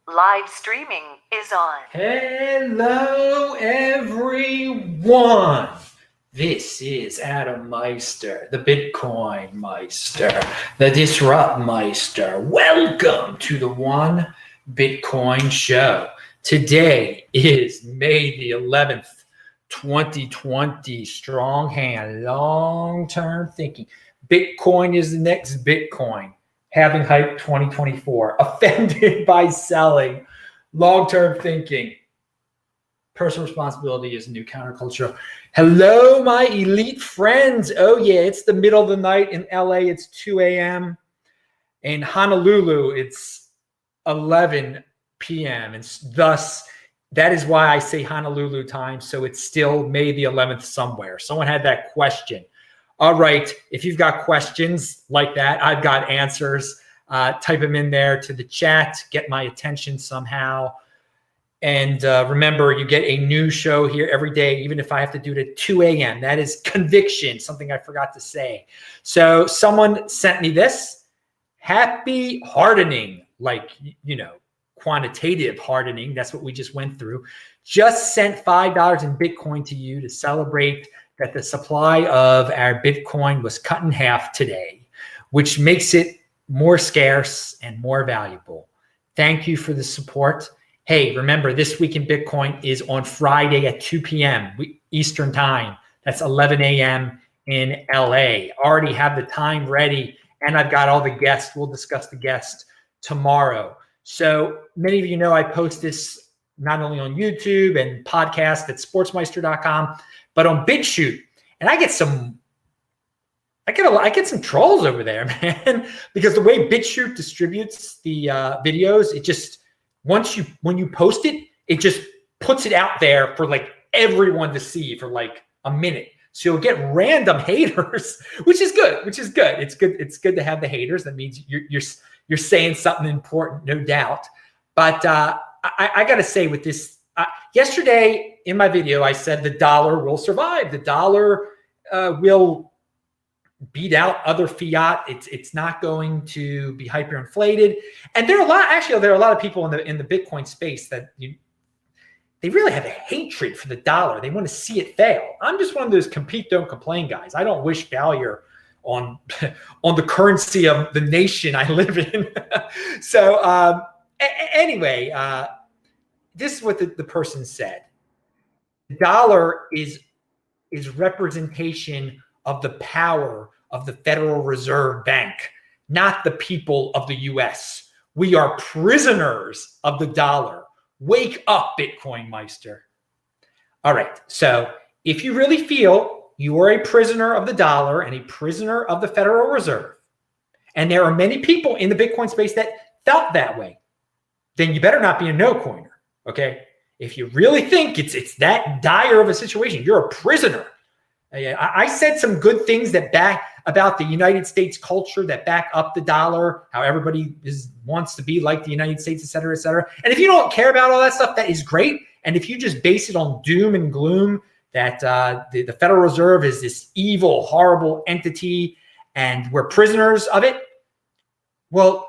Live streaming is on. Hello, everyone. This is Adam Meister, the Bitcoin Meister, the Disrupt Meister. Welcome to the One Bitcoin Show. Today is May the 11th, 2020. Strong hand, long-term thinking. Bitcoin is the next Bitcoin. Having hype 2024. Offended by selling. Long-term thinking. Personal responsibility is a new counterculture. Hello, my elite friends. Oh, yeah, it's the middle of the night. In LA, it's 2 a.m. In Honolulu, it's 11 p.m. And thus, that is why I say Honolulu time. So it's still May the 11th somewhere. Someone had that question. All right, if you've got questions like that, I've got answers. Type them in there to the chat, get my attention somehow. And remember, you get a new show here every day, even if I have to do it at 2 a.m. That is conviction, something I forgot to say. So someone sent me this. Happy hardening, like, you know, quantitative hardening. That's what we just went through. Just sent $5 in Bitcoin to you to celebrate that the supply of our Bitcoin was cut in half today, which makes it more scarce and more valuable. Thank you for the support. Hey, remember, This Week in Bitcoin is on Friday at 2 p.m. Eastern time. That's 11 a.m. in LA. Already have the time ready, and I've got all the guests. We'll discuss the guests tomorrow. So many of you know I post this not only on YouTube and podcast at sportsmeister.com, but on BitChute. And I get some trolls over there, man, because the way BitChute distributes the videos, it just, when you post it, it just puts it out there for like everyone to see for like a minute. So you'll get random haters, which is good. It's good to have the haters. That means you're saying something important, no doubt. But I got to say with this, yesterday in my video, I said the dollar will survive. The dollar will beat out other fiat. It's not going to be hyperinflated. And there are a lot of people in the Bitcoin space that they really have a hatred for the dollar. They want to see it fail. I'm just one of those compete, don't complain guys. I don't wish failure on the currency of the nation I live in. So anyway, this is what the person said. The dollar is representation of the power of the Federal Reserve Bank, not the people of the US. We are prisoners of the dollar. Wake up, Bitcoin Meister. All right, so if you really feel you are a prisoner of the dollar and a prisoner of the Federal Reserve, and there are many people in the Bitcoin space that felt that way, then you better not be a no-coiner, okay? If you really think it's that dire of a situation, you're a prisoner. I said some good things about the United States culture that back up the dollar, how everybody wants to be like the United States, et cetera, et cetera. And if you don't care about all that stuff, that is great. And if you just base it on doom and gloom, that the Federal Reserve is this evil, horrible entity and we're prisoners of it, well,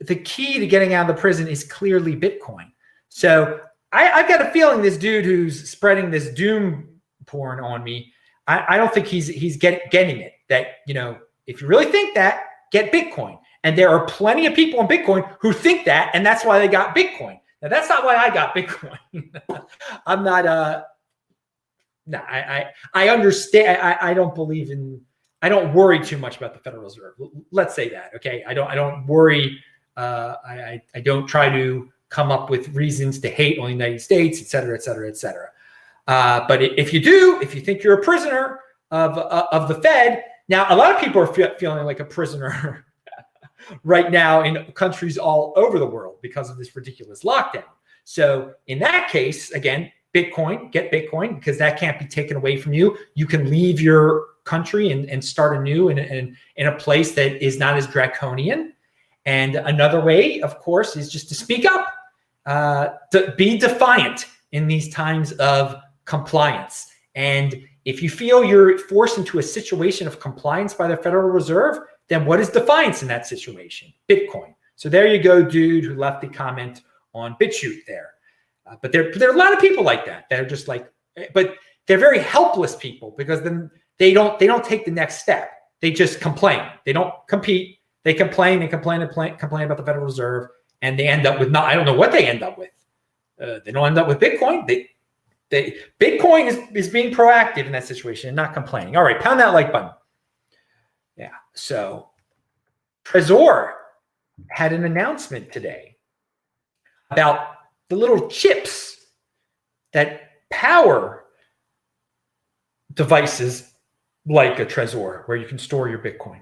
the key to getting out of the prison is clearly Bitcoin. So I've got a feeling this dude who's spreading this doom porn on me, I don't think he's getting it. That, you know, if you really think that, get Bitcoin. And there are plenty of people on Bitcoin who think that, and that's why they got Bitcoin. Now, that's not why I got Bitcoin. I'm not no, I understand. I don't believe in, I don't worry too much about the Federal Reserve. Let's say that, okay? I don't worry. I don't try to come up with reasons to hate on the United States, et cetera, et cetera, et cetera. But if you think you're a prisoner of the Fed, now a lot of people are feeling like a prisoner right now in countries all over the world because of this ridiculous lockdown. So in that case, again, Bitcoin, get Bitcoin, because that can't be taken away from you. You can leave your country and start anew in a place that is not as draconian. And another way, of course, is just to speak up, to be defiant in these times of compliance. And if you feel you're forced into a situation of compliance by the Federal Reserve, then what is defiance in that situation? Bitcoin. So there you go, dude, who left the comment on BitChute there. But there are a lot of people like that are just like, but they're very helpless people because then they don't take the next step. They just complain. They don't compete. They complain about the Federal Reserve, and they end up with I don't know what they end up with. They don't end up with Bitcoin. Bitcoin is being proactive in that situation and not complaining. All right, pound that like button. Yeah. So Trezor had an announcement today about the little chips that power devices like a Trezor where you can store your Bitcoin.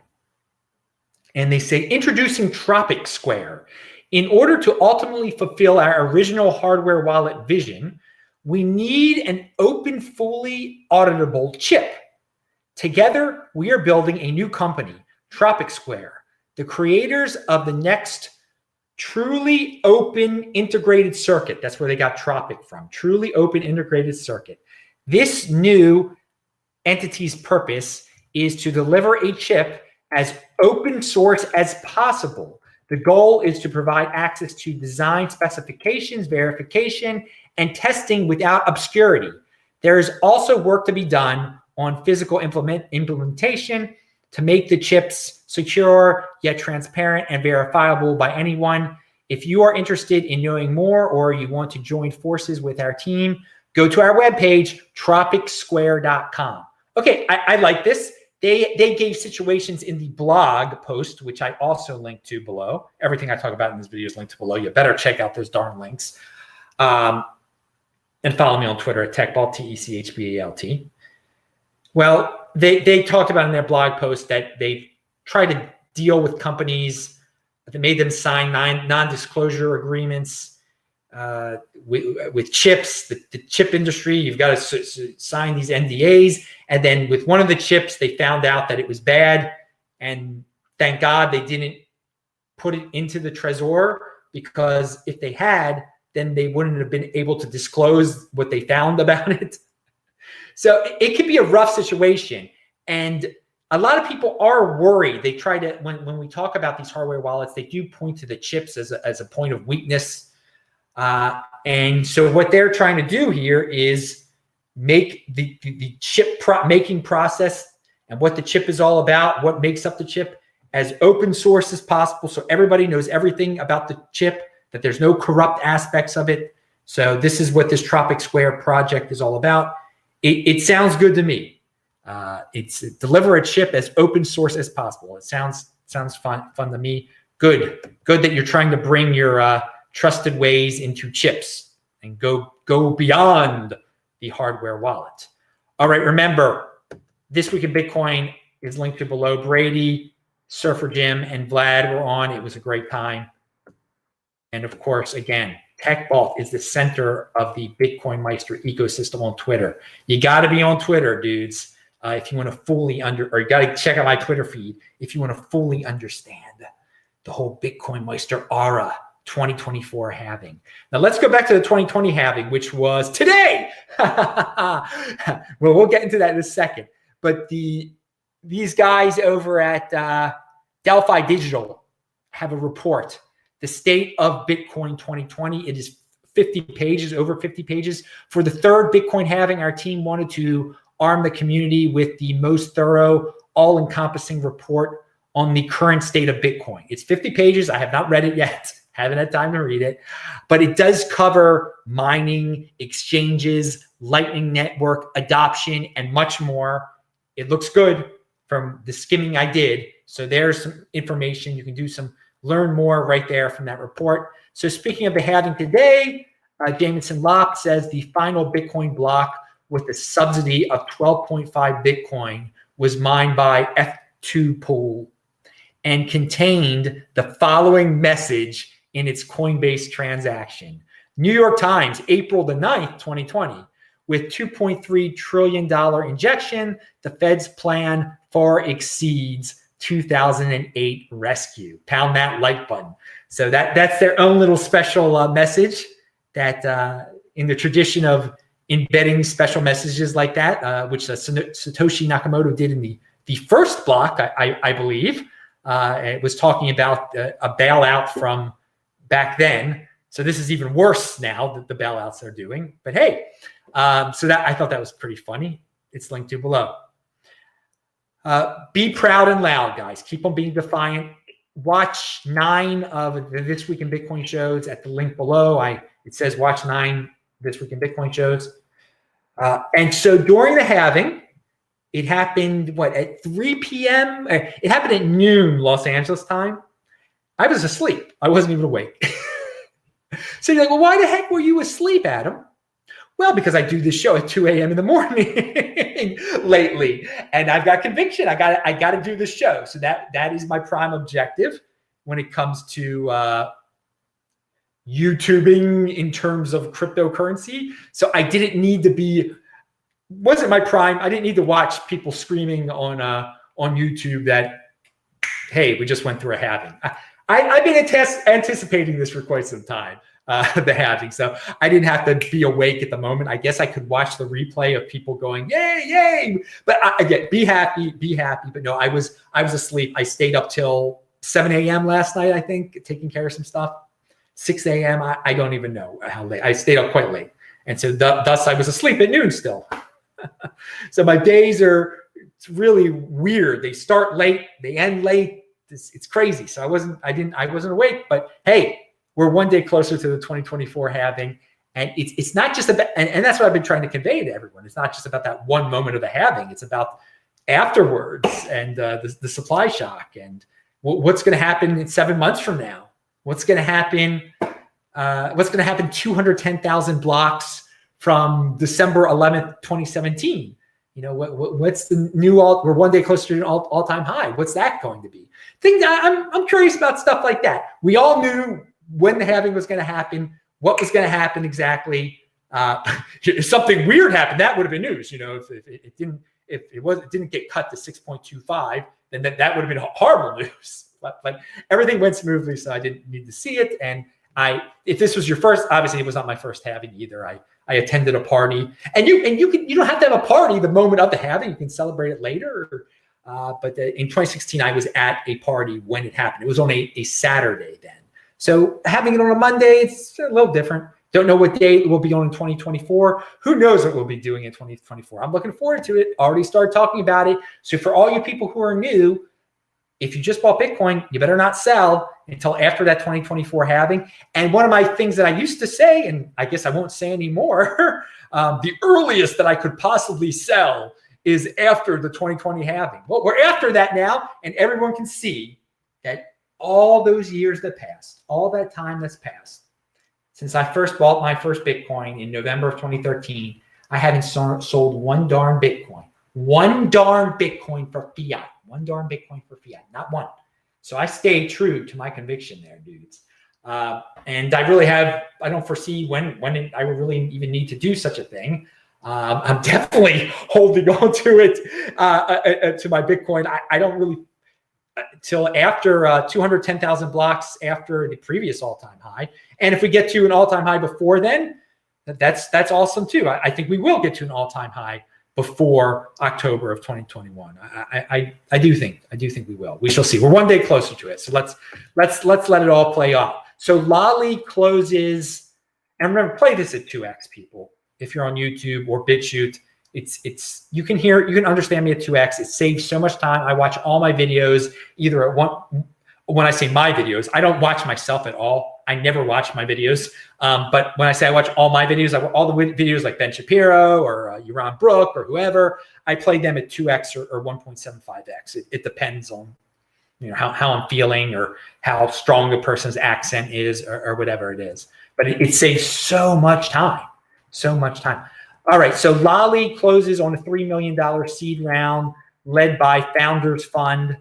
And they say introducing Tropic Square. In order to ultimately fulfill our original hardware wallet vision, we need an open, fully auditable chip. Together, we are building a new company, Tropic Square, the creators of the next truly open integrated circuit. That's where they got Tropic from, truly open integrated circuit. This new entity's purpose is to deliver a chip as open source as possible. The goal is to provide access to design specifications, verification, and testing without obscurity. There is also work to be done on physical implementation to make the chips secure, yet transparent and verifiable by anyone. If you are interested in knowing more or you want to join forces with our team, go to our webpage, tropicsquare.com. Okay, I like this. They gave situations in the blog post, which I also linked to below. Everything I talk about in this video is linked to below. You better check out those darn links. And follow me on Twitter at TechBalt, TechBalt. Well, they talked about in their blog post that they tried to deal with companies that made them sign non-disclosure agreements with chips, the chip industry. You've got to sign these NDAs. And then with one of the chips, they found out that it was bad. And thank God they didn't put it into the Trezor, because if they had, then they wouldn't have been able to disclose what they found about it. So it could be a rough situation. And a lot of people are worried. They try to, when we talk about these hardware wallets, they do point to the chips as a point of weakness. And so what they're trying to do here is make the chip making process and what the chip is all about, what makes up the chip, as open source as possible, so everybody knows everything about the chip, that there's no corrupt aspects of it. So this is what this Tropic Square project is all about. It sounds good to me. It's deliver a chip as open source as possible. It sounds fun to me. Good that you're trying to bring your trusted ways into chips and go beyond the hardware wallet. All right, remember, This Week in Bitcoin is linked to below. Brady, Surfer Jim, and Vlad were on. It was a great time. And of course, again, TechBalt is the center of the Bitcoin Meister ecosystem on Twitter. You got to be on Twitter, dudes, if you want to fully or you got to check out my Twitter feed if you want to fully understand the whole Bitcoin Meister aura 2024 halving. Now let's go back to the 2020 halving, which was today. Well, we'll get into that in a second. But these guys over at Delphi Digital have a report, the State of Bitcoin 2020. It is 50 pages, over 50 pages. For the third Bitcoin halving, our team wanted to arm the community with the most thorough, all-encompassing report on the current state of Bitcoin. It's 50 pages. I have not read it yet. Haven't had time to read it. But it does cover mining, exchanges, Lightning Network, adoption, and much more. It looks good from the skimming I did. So there's some information. You can do learn more right there from that report. So speaking of the halving today, Jameson Lopp says the final Bitcoin block with a subsidy of 12.5 Bitcoin was mined by F2 Pool and contained the following message in its Coinbase transaction. New York Times, April the 9th, 2020. With $2.3 trillion injection, the Fed's plan far exceeds 2008 rescue. Pound that like button. So that's their own little special message that in the tradition of embedding special messages like that, which Satoshi Nakamoto did in the first block, I believe. It was talking about a bailout from back then So this is even worse now that the bailouts are doing. But hey, so that I thought that was pretty funny. It's linked to below. Be proud and loud, guys. Keep on being defiant. Watch 9 of the This Week in Bitcoin shows at the link below. It says watch 9 This Week in Bitcoin shows. And so during the halving, it happened, at 3 p.m.? It happened at noon Los Angeles time. I was asleep. I wasn't even awake. So you're like, well, why the heck were you asleep, Adam? Well, because I do this show at 2 a.m. in the morning lately, and I've got conviction. I got to do this show. So that is my prime objective when it comes to YouTubing in terms of cryptocurrency. So I didn't need to wasn't my prime. I didn't need to watch people screaming on YouTube that, hey, we just went through a halving. I've been anticipating this for quite some time. The halving. So I didn't have to be awake at the moment. I guess I could watch the replay of people going, yay, yay. But again, be happy. But no, I was asleep. I stayed up till 7 a.m. last night, I think, taking care of some stuff. 6 a.m. I don't even know how late. I stayed up quite late. And so thus I was asleep at noon still. So my days it's really weird. They start late, they end late. It's crazy. So I wasn't awake, but hey, we're one day closer to the 2024 halving. And it's not just about, and that's what I've been trying to convey to everyone. It's not just about that one moment of the halving. It's about afterwards and the supply shock and what's going to happen in 7 months from now. What's going to happen? 210,000 blocks from December 11th, 2017. What's the new we're one day closer to an all-time high. What's that going to be? I'm curious about stuff like that. We all knew when the halving was going to happen, what was going to happen exactly. If something weird happened, that would have been news. If it didn't get cut to 6.25, then that would have been horrible news. But everything went smoothly, so I didn't need to see it. And if this was your first, obviously it was not my first halving either. I attended a party, and you don't have to have a party the moment of the halving. You can celebrate it later. But in 2016, I was at a party when it happened. It was on a Saturday then. So having it on a Monday, it's a little different. Don't know what day it will be on in 2024. Who knows what we'll be doing in 2024? I'm looking forward to it. Already started talking about it. So for all you people who are new, if you just bought Bitcoin, you better not sell until after that 2024 halving. And one of my things that I used to say, and I guess I won't say anymore, the earliest that I could possibly sell is after the 2020 halving. Well, we're after that now, and everyone can see that all those years that passed, all that time that's passed, since I first bought my first Bitcoin in November of 2013, I haven't sold one darn Bitcoin. One darn Bitcoin for fiat. One darn Bitcoin for fiat. Not one. So I stayed true to my conviction there, dudes. And I don't foresee when I would really even need to do such a thing. I'm definitely holding on to it, to my Bitcoin. I don't really, till after 210,000 blocks after the previous all-time high. And if we get to an all-time high before then, that's awesome too. I think we will get to an all-time high before October of 2021. I do think we will. We shall see. We're one day closer to it. So let's let it all play out. So Lolli closes, and remember, play this at 2x, people. If you're on YouTube or BitChute, you can understand me at 2x. It saves so much time. I watch all my videos either at one. When I say my videos, I don't watch myself at all. I never watch my videos. But when I say I watch all my videos, all the videos like Ben Shapiro or Yaron Brook or whoever, I play them at 2x or 1.75x. It depends on how I'm feeling or how strong a person's accent is or whatever it is. But it saves so much time. So much time. All right, so Lolli closes on a $3 million seed round led by Founders Fund.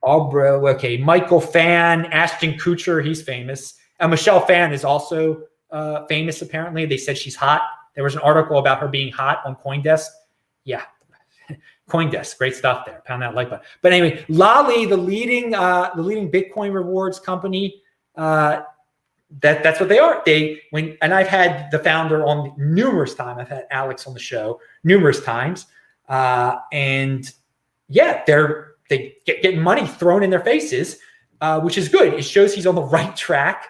Okay, Michael Fan, Ashton Kutcher, he's famous. And Michelle Fan is also famous, apparently. They said she's hot. There was an article about her being hot on CoinDesk. Yeah, CoinDesk, great stuff there. Pound that like button. But anyway, Lolli, the leading Bitcoin rewards company, that's what they are. And I've had the founder on numerous times. I've had Alex on the show numerous times, and yeah, they get money thrown in their faces, which is good. It shows he's on the right track.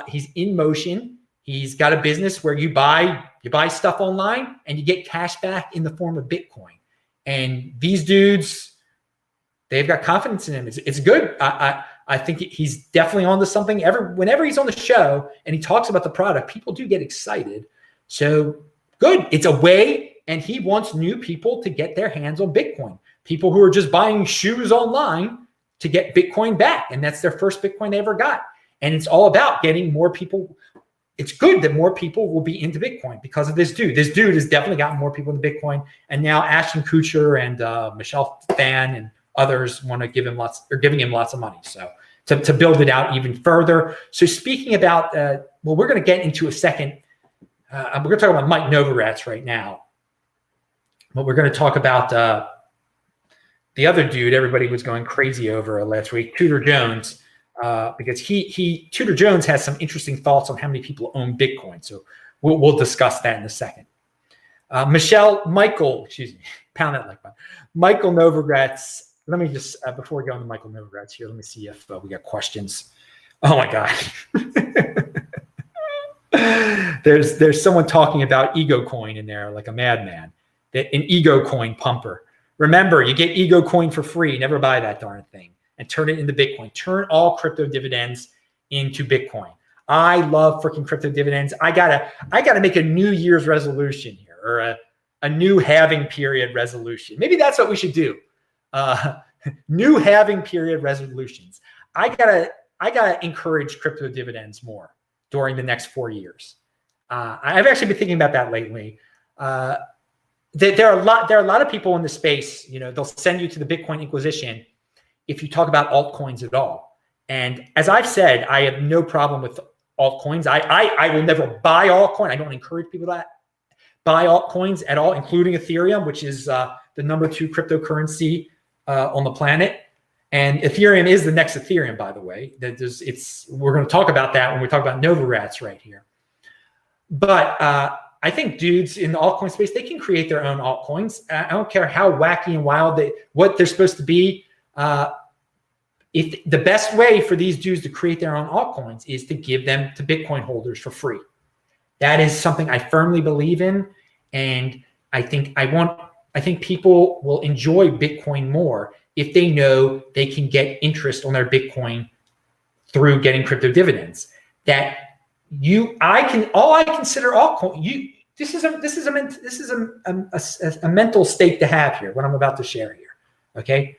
He's in motion. He's got a business where you buy stuff online and you get cash back in the form of Bitcoin. And these dudes, they've got confidence in him. It's good. I think he's definitely onto something. Whenever he's on the show and he talks about the product, people do get excited. So good. It's a way, and he wants new people to get their hands on Bitcoin. People who are just buying shoes online to get Bitcoin back. And that's their first Bitcoin they ever got. And it's all about getting more people. It's good that more people will be into Bitcoin because of this dude. This dude has definitely gotten more people into Bitcoin. And now Ashton Kutcher and Michelle Phan and others want to give him giving him lots of money. So to build it out even further. So speaking about, we're going to get into a second. We're going to talk about Mike Novogratz right now. But we're going to talk about the other dude everybody was going crazy over last week, Tudor Jones. Because Tudor Jones has some interesting thoughts on how many people own Bitcoin. So we'll discuss that in a second. Michael Novogratz. Let me just, before we go on to Michael Novogratz here, let me see if we got questions. Oh my God. There's someone talking about Ego Coin in there like a madman. An Ego Coin pumper. Remember, you get Ego Coin for free. Never buy that darn thing. And turn it into Bitcoin. Turn all crypto dividends into Bitcoin. I love freaking crypto dividends. I gotta make a New Year's resolution here, or a new halving period resolution. Maybe that's what we should do. New halving period resolutions. I gotta encourage crypto dividends more during the next 4 years. I've actually been thinking about that lately. There are a lot of people in the space. You know, they'll send you to the Bitcoin Inquisition if you talk about altcoins at all. And as I've said, I have no problem with altcoins. I will never buy altcoin. I don't encourage people to buy altcoins at all, including Ethereum, which is the number 2 cryptocurrency on the planet. And Ethereum is the next Ethereum, by the way. We're going to talk about that when we talk about Novogratz right here. But I think dudes in the altcoin space, they can create their own altcoins. I don't care how wacky and wild what they're supposed to be. If the best way for these dudes to create their own altcoins is to give them to Bitcoin holders for free. That is something I firmly believe in, and I think people will enjoy Bitcoin more if they know they can get interest on their Bitcoin through getting crypto dividends. All I consider altcoin. This is a mental state to have here. What I'm about to share here. Okay.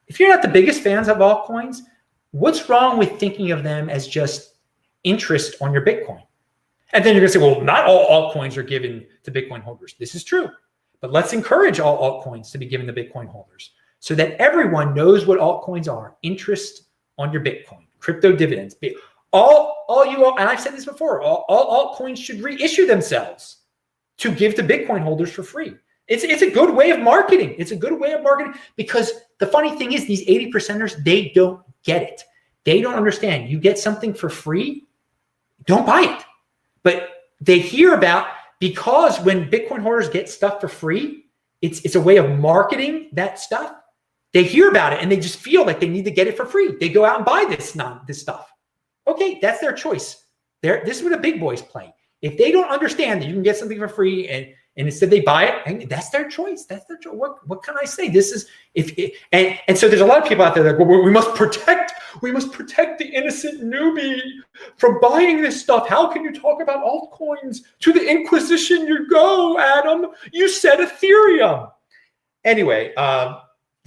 If you're not the biggest fans of altcoins, what's wrong with thinking of them as just interest on your Bitcoin? And then you're going to say, well, not all altcoins are given to Bitcoin holders. This is true. But let's encourage all altcoins to be given to Bitcoin holders so that everyone knows what altcoins are. Interest on your Bitcoin, crypto dividends. And I've said this before, all altcoins should reissue themselves to give to Bitcoin holders for free. It's a good way of marketing. It's a good way of marketing because the funny thing is these 80%ers, they don't get it. They don't understand. You get something for free, don't buy it. But they hear about, because when Bitcoin holders get stuff for free, it's a way of marketing that stuff. They hear about it and they just feel like they need to get it for free. They go out and buy this stuff. Okay, that's their choice. This is what the big boys play. If they don't understand that you can get something for free and instead they buy it, and that's their choice. That's their choice. What can I say? This is and so there's a lot of people out there that go, well, we must protect the innocent newbie from buying this stuff. How can you talk about altcoins? To the Inquisition you go, Adam. You said Ethereum. Anyway,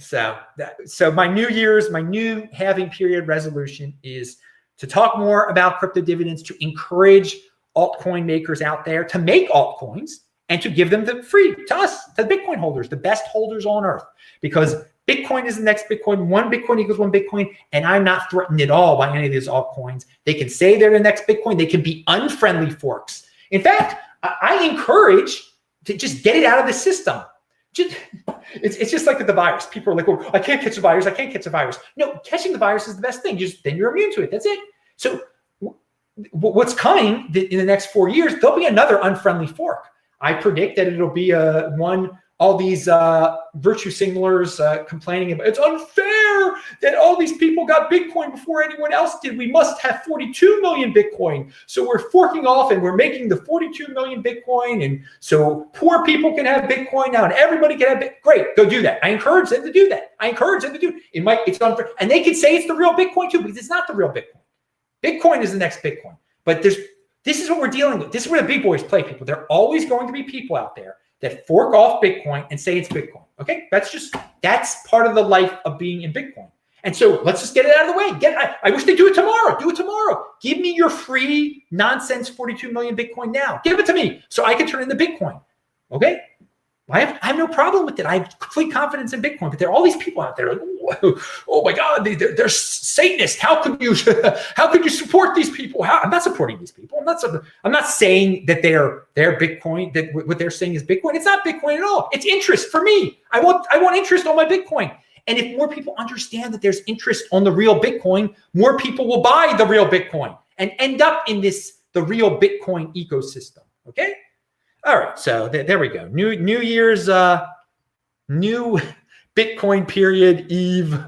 so my new halving period resolution is to talk more about crypto dividends, to encourage altcoin makers out there to make altcoins and to give them for free to us, to Bitcoin holders, the best holders on earth, because Bitcoin is the next Bitcoin. One Bitcoin equals one Bitcoin. And I'm not threatened at all by any of these altcoins. They can say they're the next Bitcoin. They can be unfriendly forks. In fact, I encourage to just get it out of the system. It's just like with the virus. People are like, oh, I can't catch the virus. I can't catch the virus. No, catching the virus is the best thing. Then you're immune to it. That's it. So what's coming in the next 4 years, there'll be another unfriendly fork. I predict that it'll be one all these virtue signalers complaining about it's unfair that all these people got Bitcoin before anyone else did. We must have 42 million Bitcoin. So we're forking off and we're making the 42 million Bitcoin. And so poor people can have Bitcoin now and everybody can have Bitcoin. Great, go do that. I encourage them to do that. It's unfair. And they can say it's the real Bitcoin too, because it's not the real Bitcoin. Bitcoin is the next Bitcoin. But this is what we're dealing with. This is where the big boys play, people. There are always going to be people out there that fork off Bitcoin and say it's Bitcoin. Okay, that's part of the life of being in Bitcoin. And so let's just get it out of the way. I wish they do it tomorrow. Do it tomorrow. Give me your free nonsense 42 million Bitcoin now. Give it to me so I can turn it into Bitcoin. Okay. I have no problem with it. I have complete confidence in Bitcoin, but there are all these people out there like, oh my God, they're Satanists. How could you support these people? I'm not supporting these people. I'm not saying that they're Bitcoin, that what they're saying is Bitcoin. It's not Bitcoin at all. It's interest for me. I want interest on my Bitcoin. And if more people understand that there's interest on the real Bitcoin, more people will buy the real Bitcoin and end up in the real Bitcoin ecosystem. Okay. All right, so there we go. New Year's, new Bitcoin period eve.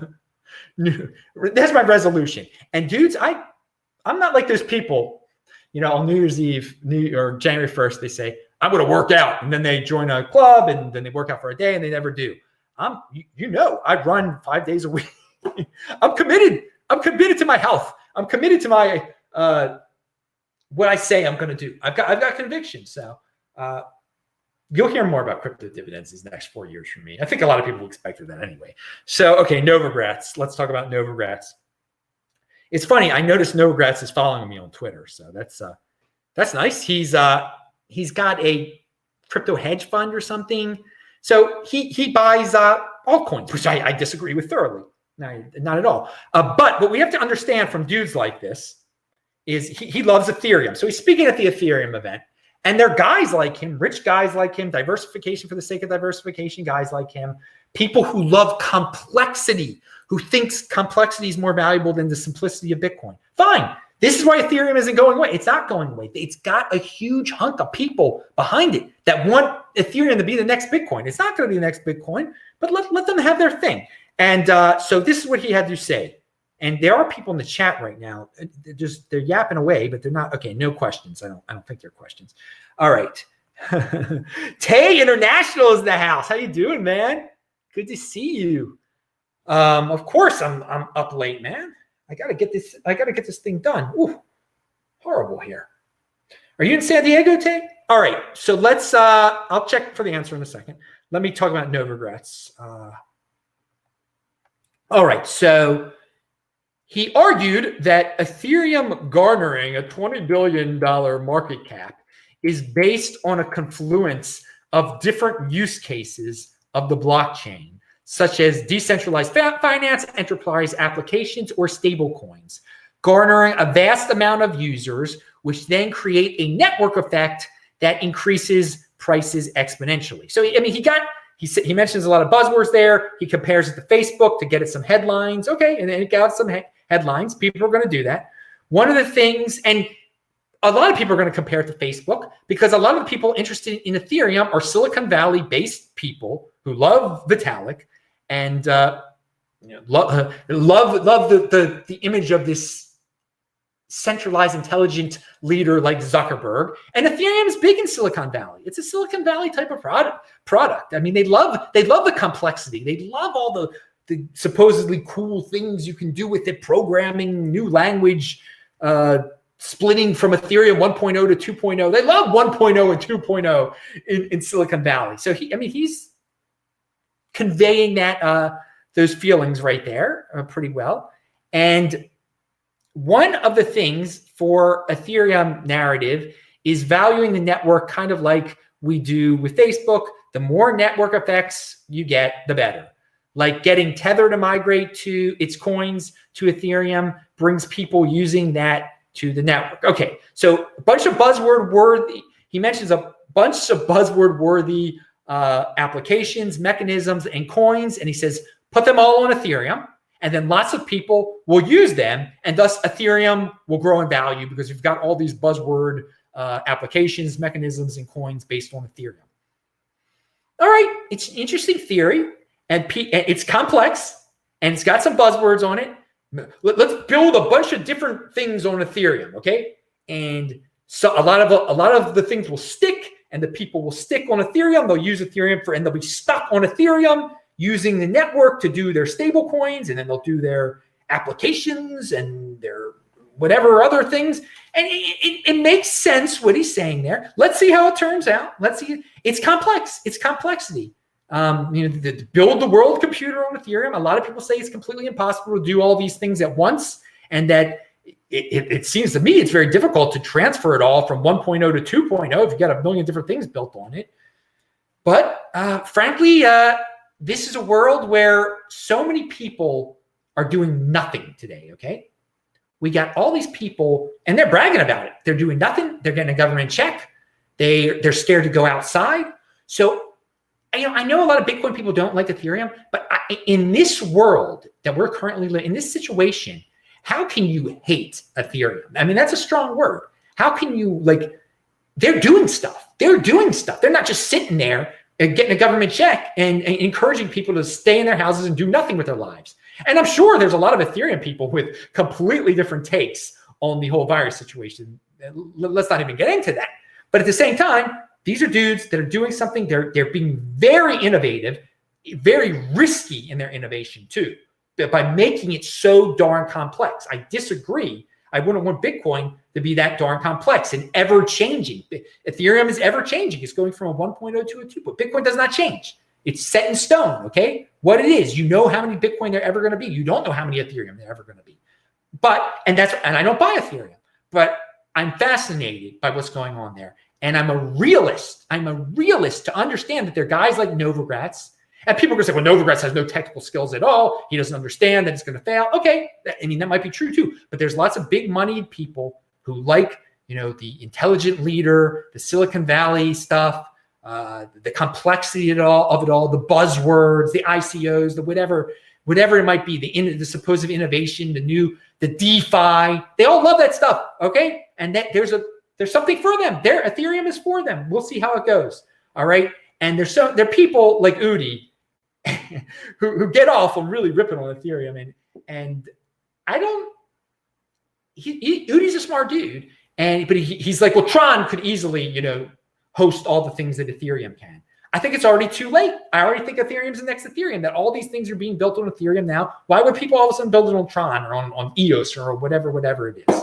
That's my resolution. And dudes, I'm not like those people, on New Year's Eve, or January 1st, they say, I'm going to work out. And then they join a club and then they work out for a day and they never do. I run 5 days a week. I'm committed. I'm committed to my health. I'm committed to my, what I say I'm going to do. I've got conviction. So, you'll hear more about crypto dividends these next 4 years from me. I think a lot of people expected that anyway. So, okay, Novogratz. Let's talk about Novogratz. It's funny. I noticed Novogratz is following me on Twitter, so that's nice. He's got a crypto hedge fund or something. So he buys altcoins, which I disagree with thoroughly. No, not at all. But what we have to understand from dudes like this is he loves Ethereum. So he's speaking at the Ethereum event. And there are guys like him, rich guys like him, diversification for the sake of diversification guys like him, people who love complexity, who thinks complexity is more valuable than the simplicity of Bitcoin. Fine. This is why Ethereum isn't going away. It's not going away. It's got a huge hunk of people behind it that want Ethereum to be the next Bitcoin. It's not going to be the next Bitcoin, but let them have their thing. And so this is what he had to say. And there are people in the chat right now. They're yapping away, but they're not. Okay, no questions. I don't think they're questions. All right. Tay International is in the house. How you doing, man? Good to see you. Of course, I'm up late, man. I gotta get this thing done. Ooh, horrible here. Are you in San Diego, Tay? All right. So let's. I'll check for the answer in a second. Let me talk about Novogratz. All right. So. He argued that Ethereum garnering a $20 billion market cap is based on a confluence of different use cases of the blockchain, such as decentralized finance, enterprise applications, or stablecoins, garnering a vast amount of users, which then create a network effect that increases prices exponentially. So, he mentions a lot of buzzwords there. He compares it to Facebook to get it some headlines. Okay, and then it got some headlines. People are going to do that. One of the things, and a lot of people are going to compare it to Facebook because a lot of the people interested in Ethereum are Silicon Valley-based people who love Vitalik and love the image of this centralized, intelligent leader like Zuckerberg. And Ethereum is big in Silicon Valley. It's a Silicon Valley type of product. I mean, they love the complexity. They love all the supposedly cool things you can do with it, programming, new language, splitting from Ethereum 1.0 to 2.0. They love 1.0 and 2.0 in Silicon Valley. So he's conveying that those feelings right there pretty well. And one of the things for Ethereum narrative is valuing the network kind of like we do with Facebook. The more network effects you get, the better. Like getting Tether to migrate to its coins to Ethereum brings people using that to the network. Okay, so a bunch of buzzword-worthy, he mentions a bunch of buzzword-worthy applications, mechanisms, and coins, and he says, put them all on Ethereum, and then lots of people will use them, and thus Ethereum will grow in value because you've got all these buzzword applications, mechanisms, and coins based on Ethereum. all right, it's an interesting theory, and it's complex, and it's got some buzzwords on it. Let's build a bunch of different things on Ethereum, okay? And so a lot of the things will stick, and the people will stick on Ethereum. They'll use Ethereum and they'll be stuck on Ethereum using the network to do their stable coins, and then they'll do their applications and their whatever other things. And it makes sense what he's saying there. Let's see how it turns out. Let's see. It's complex. It's complexity. To build the world computer on Ethereum, a lot of people say it's completely impossible to do all these things at once, and that it seems to me it's very difficult to transfer it all from 1.0 to 2.0 if you got a million different things built on it. But frankly, this is a world where so many people are doing nothing today, okay? We got all these people, and they're bragging about it. They're doing nothing. They're getting a government check. They're scared to go outside. So, I know a lot of Bitcoin people don't like Ethereum, but in this world that we're currently living, in this situation, how can you hate Ethereum? I mean, that's a strong word. How can you, they're doing stuff. They're doing stuff. They're not just sitting there and getting a government check and encouraging people to stay in their houses and do nothing with their lives. And I'm sure there's a lot of Ethereum people with completely different takes on the whole virus situation. Let's not even get into that. But at the same time, these are dudes that are doing something. They're being very innovative, very risky in their innovation too, by making it so darn complex. I disagree. I wouldn't want Bitcoin to be that darn complex and ever changing. Ethereum is ever changing. It's going from a 1.0 to a 2, but Bitcoin does not change. It's set in stone, okay? What it is, you know how many Bitcoin there are ever going to be. You don't know how many Ethereum there are ever going to be. And I don't buy Ethereum, but I'm fascinated by what's going on there. And I'm a realist. I'm a realist to understand that there are guys like Novogratz. And people are going to say, well, Novogratz has no technical skills at all. He doesn't understand that it's going to fail. Okay. That might be true too. But there's lots of big moneyed people who like, the intelligent leader, the Silicon Valley stuff, the complexity of it all, the buzzwords, the ICOs, the whatever it might be, the supposed innovation, the DeFi. They all love that stuff. Okay. And that there's something for them. Ethereum is for them. We'll see how it goes. All right. And there are people like Udi who get off on really ripping on Ethereum. And I don't, Udi's a smart dude. But he's like, well, Tron could easily, host all the things that Ethereum can. I think it's already too late. I already think Ethereum's the next Ethereum, that all these things are being built on Ethereum now. Why would people all of a sudden build it on Tron or on EOS or whatever it is?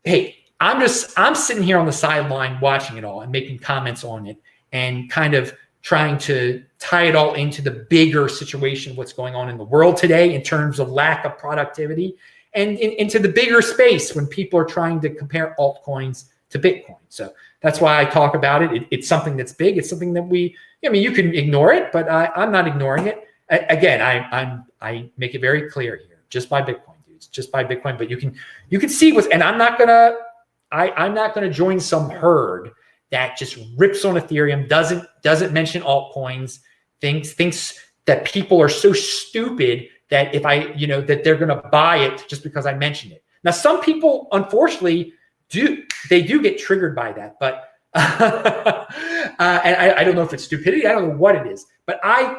Hey, I'm sitting here on the sideline watching it all and making comments on it and kind of trying to tie it all into the bigger situation, what's going on in the world today in terms of lack of productivity, and into the bigger space when people are trying to compare altcoins to Bitcoin. So that's why I talk about it. It's something that's big. It's something that you can ignore it, but I'm not ignoring it. Again, I make it very clear here. Just buy Bitcoin, dudes. Just buy Bitcoin. But you can see and I'm not gonna join some herd that just rips on Ethereum, doesn't mention altcoins, thinks that people are so stupid that that they're gonna buy it just because I mention it. Now, some people, unfortunately, do get triggered by that, but and I don't know if it's stupidity. I don't know what it is, but I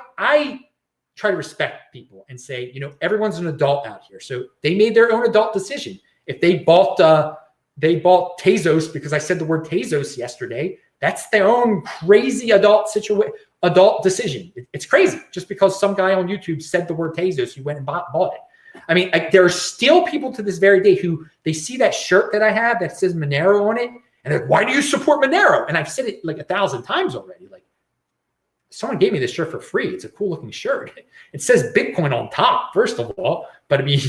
try to respect people and say, everyone's an adult out here, so they made their own adult decision. If they bought Tezos because I said the word Tezos yesterday, that's their own crazy adult decision. It's crazy. Just because some guy on YouTube said the word Tezos, you went and bought it. I mean, there are still people to this very day who they see that shirt that I have that says Monero on it, and they're like, why do you support Monero? And I've said it like 1,000 times already. Like, someone gave me this shirt for free. It's a cool looking shirt. It says Bitcoin on top, first of all, but I mean,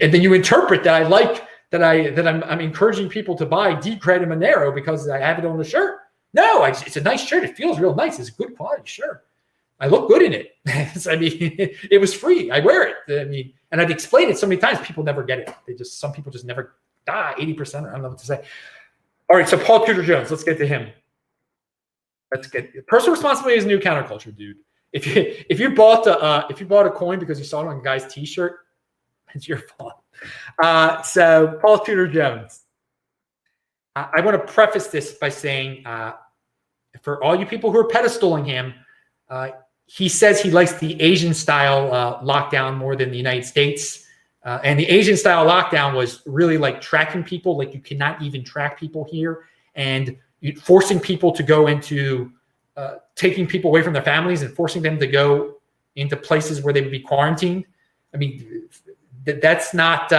and then you interpret that I'm encouraging people to buy Decred and Monero because I have it on the shirt. No, it's a nice shirt. It feels real nice. It's a good quality shirt. I look good in it. I mean, it was free. I wear it. I mean, and I've explained it so many times. People never get it. Some people just never 80%. Or I don't know what to say. All right. So Paul Tudor Jones, let's get to him. Personal responsibility is a new counterculture, dude. If you bought a coin because you saw it on a guy's t-shirt, it's your fault. So Paul Tudor Jones. I want to preface this by saying for all you people who are pedestaling him, he says he likes the Asian-style lockdown more than the United States. And the Asian-style lockdown was really like tracking people, like you cannot even track people here, and forcing people to go into taking people away from their families and forcing them to go into places where they would be quarantined. I mean, that's not.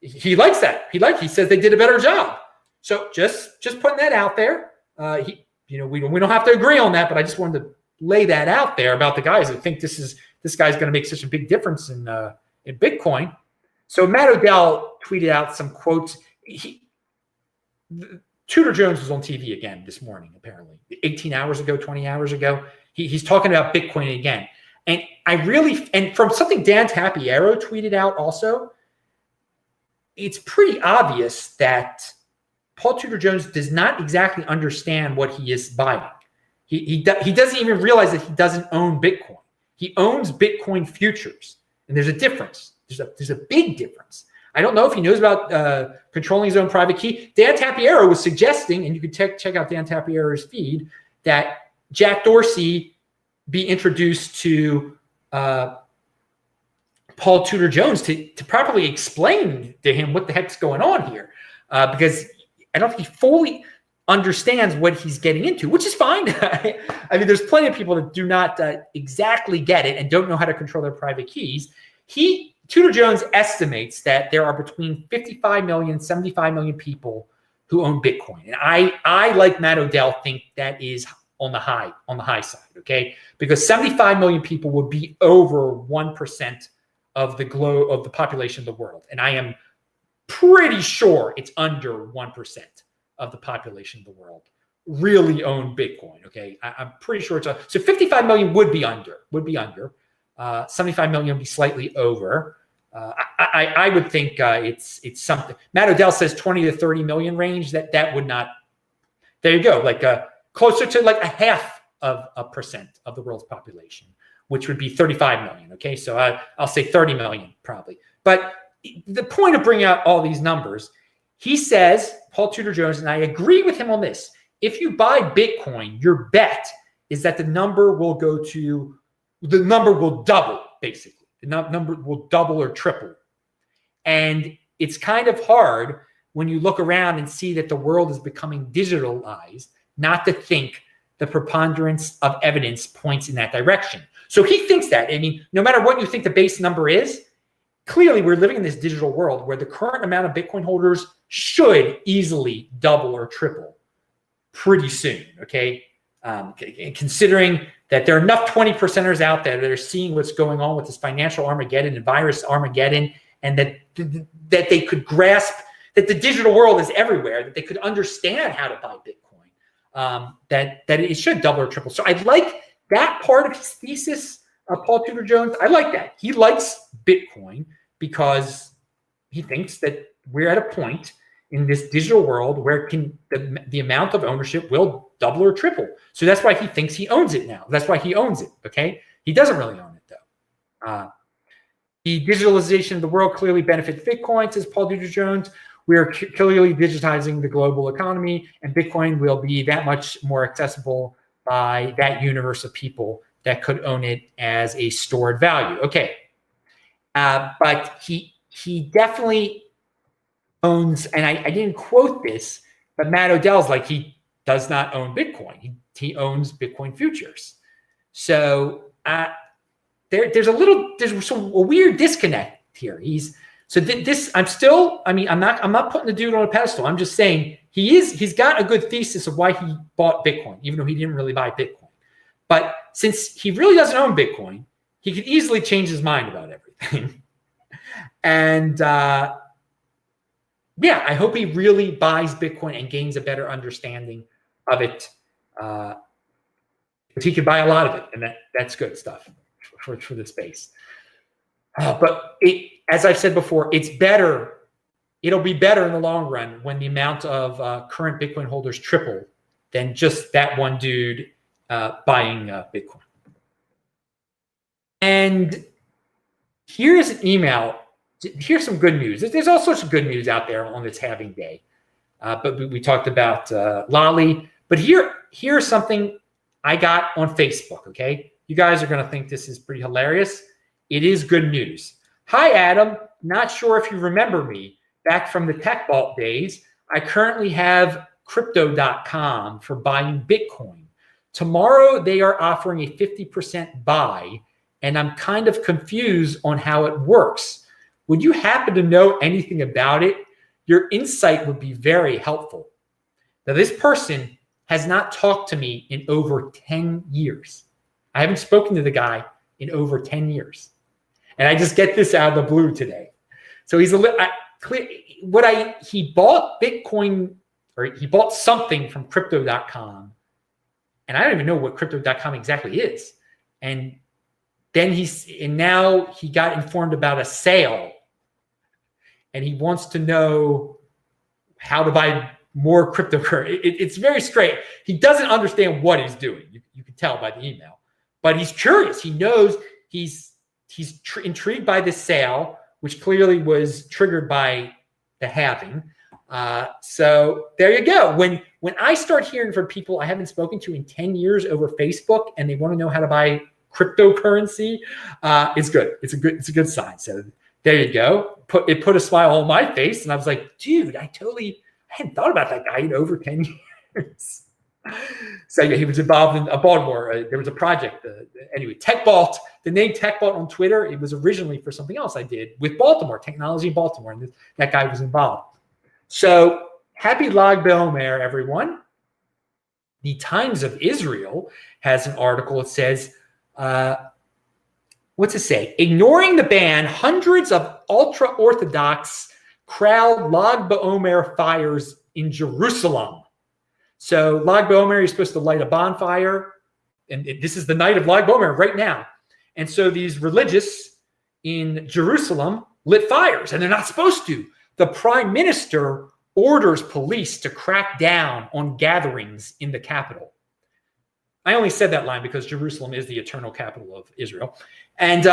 He likes that. He says they did a better job. So just putting that out there. We don't have to agree on that, but I just wanted to lay that out there about the guys that think this guy's going to make such a big difference in Bitcoin. So Matt Odell tweeted out some quotes. Tudor Jones was on TV again this morning, apparently 18 hours ago, 20 hours ago. He's talking about Bitcoin again. And from something Dan's Happy Arrow tweeted out also, it's pretty obvious that Paul Tudor Jones does not exactly understand what he is buying. He doesn't even realize that he doesn't own Bitcoin. He owns Bitcoin futures, and there's a difference. There's a big difference. I don't know if he knows about controlling his own private key. Dan Tapiero was suggesting, and you can check out Dan Tapiero's feed, that Jack Dorsey be introduced to Paul Tudor Jones to properly explain to him what the heck's going on here, because I don't think he fully understands what he's getting into, which is fine. I mean, there's plenty of people that do not exactly get it and don't know how to control their private keys. Tudor Jones estimates that there are between 55 million, 75 million people who own Bitcoin. And I like Matt Odell, think that is on the high side, okay? Because 75 million people would be over 1% of the population of the world. And I am pretty sure it's under 1% of the population of the world really own Bitcoin, okay? I'm pretty sure it's so 55 million would be under. 75 million would be slightly over. I would think it's something. Matt Odell says 20 to 30 million range. That would not. There you go. Like closer to like a half of a percent of the world's population, which would be 35 million. Okay, so I'll say 30 million probably. But the point of bringing out all these numbers, he says, Paul Tudor Jones, and I agree with him on this. If you buy Bitcoin, your bet is that the number will double, basically. The number will double or triple. And it's kind of hard when you look around and see that the world is becoming digitalized, not to think the preponderance of evidence points in that direction. So he thinks that. I mean, no matter what you think the base number is, clearly we're living in this digital world where the current amount of Bitcoin holders should easily double or triple pretty soon, okay? Considering that there are enough 20%ers out there that are seeing what's going on with this financial Armageddon and virus Armageddon, and that they could grasp that the digital world is everywhere, that they could understand how to buy Bitcoin, that it should double or triple. So I like that part of his thesis of Paul Tudor Jones. I like that. He likes Bitcoin because he thinks that we're at a point in this digital world where the amount of ownership will double or triple. So that's why he thinks he owns it now. That's why he owns it, okay? He doesn't really own it, though. The digitalization of the world clearly benefits Bitcoin, says Paul Tudor Jones. We are clearly digitizing the global economy, and Bitcoin will be that much more accessible by that universe of people that could own it as a stored value. Okay. But he definitely owns, and I didn't quote this, but Matt Odell's like, he does not own Bitcoin. He owns Bitcoin futures. So there's a weird disconnect here. I'm not putting the dude on a pedestal. I'm just saying he's got a good thesis of why he bought Bitcoin, even though he didn't really buy Bitcoin. But since he really doesn't own Bitcoin, he could easily change his mind about everything. And I hope he really buys Bitcoin and gains a better understanding of it. Because he could buy a lot of it, and that's good stuff for the space. But as I've said before, it's better. It'll be better in the long run when the amount of current Bitcoin holders triple than just that one dude buying Bitcoin. And here's an email. Here's some good news. There's all sorts of good news out there on this halving day. But we talked about Lolli. But here, here's something I got on Facebook, okay? You guys are going to think this is pretty hilarious. It is good news. Hi, Adam. Not sure if you remember me back from the Tech Vault days. I currently have crypto.com for buying Bitcoin. Tomorrow, they are offering a 50% buy, and I'm kind of confused on how it works. Would you happen to know anything about it? Your insight would be very helpful. Now, this person has not talked to me in over 10 years. I haven't spoken to the guy in over 10 years. And I just get this out of the blue today. So he's he bought Bitcoin, or he bought something from crypto.com. And I don't even know what crypto.com exactly is. And then now he got informed about a sale. And he wants to know how to buy more cryptocurrency. It's very straight. He doesn't understand what he's doing. You can tell by the email. But he's curious. He knows he's intrigued by this sale, which clearly was triggered by the halving. So there you go. When I start hearing from people I haven't spoken to in 10 years over Facebook, and they want to know how to buy cryptocurrency, it's good. It's a good sign. So there you go. It put a smile on my face, and I was like, dude, I hadn't thought about that guy in over 10 years. So yeah, he was involved in Baltimore. There was a project. Anyway, Tech Vault, the name Tech Vault on Twitter, it was originally for something else I did with Baltimore, technology in Baltimore, and that guy was involved. So Happy Lag BaOmer, everyone. The Times of Israel has an article. It says, what's it say? Ignoring the ban, hundreds of ultra-Orthodox crowd Lag BaOmer fires in Jerusalem. So Lag BaOmer, you're supposed to light a bonfire. And this is the night of Lag BaOmer right now. And so these religious in Jerusalem lit fires, and they're not supposed to. The prime minister orders police to crack down on gatherings in the capital. I only said that line because Jerusalem is the eternal capital of Israel. And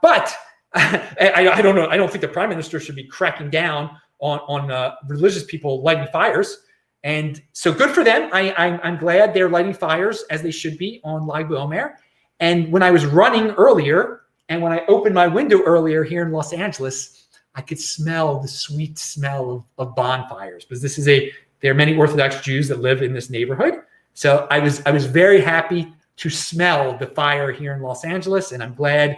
but I don't know. I don't think the prime minister should be cracking down on religious people lighting fires. And so good for them. I'm glad they're lighting fires as they should be on Lag BaOmer. And when I was running earlier, and when I opened my window earlier here in Los Angeles, I could smell the sweet smell of bonfires, because there are many Orthodox Jews that live in this neighborhood. So I was very happy to smell the fire here in Los Angeles, and I'm glad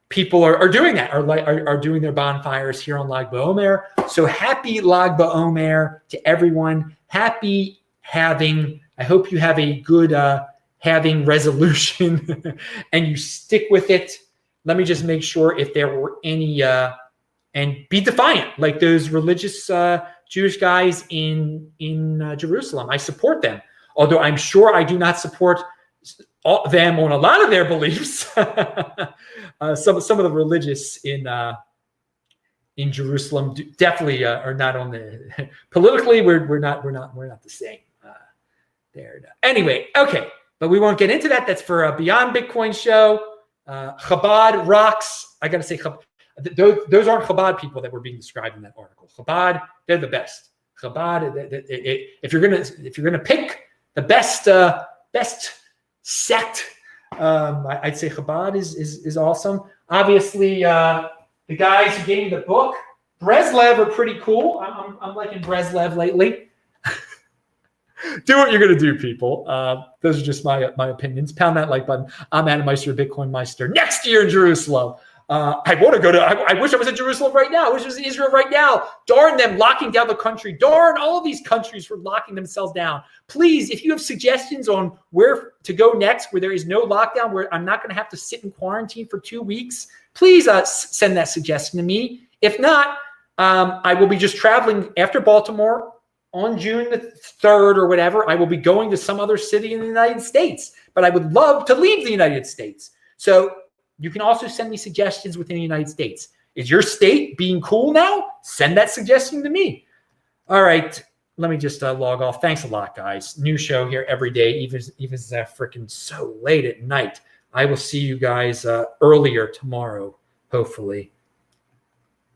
people are doing that, are doing their bonfires here on Lag BaOmer. So happy Lag BaOmer to everyone. Happy halving. I hope you have a good halving resolution and you stick with it. Let me just make sure if there were any, and be defiant, like those religious Jewish guys in Jerusalem. I support them, although I'm sure I do not support them on a lot of their beliefs. Some of the religious in Jerusalem definitely are not on the politically. We're not the same there. Anyway, okay, but we won't get into that. That's for a Beyond Bitcoin show. Chabad rocks. I got to say, those aren't Chabad people that were being described in that article. Chabad, they're the best. Chabad, if you're gonna pick the best sect, I'd say Chabad is awesome. Obviously, the guys who gave me the book, Breslev, are pretty cool. I'm liking Breslev lately. Do what you're gonna do, people. Those are just my opinions. Pound that like button. I'm Adam Meister, Bitcoin Meister. Next year in Jerusalem. I want to go to, I wish I was in Jerusalem right now. I wish I was in Israel right now. Darn them locking down the country. Darn all of these countries for locking themselves down. Please, if you have suggestions on where to go next, where there is no lockdown, where I'm not going to have to sit in quarantine for 2 weeks, please send that suggestion to me. If not, I will be just traveling after Baltimore on June the 3rd or whatever. I will be going to some other city in the United States, but I would love to leave the United States. So you can also send me suggestions within the United States. Is your state being cool now? Send that suggestion to me. All right, let me just log off. Thanks a lot, guys. New show here every day, even freaking so late at night. I will see you guys earlier tomorrow, hopefully.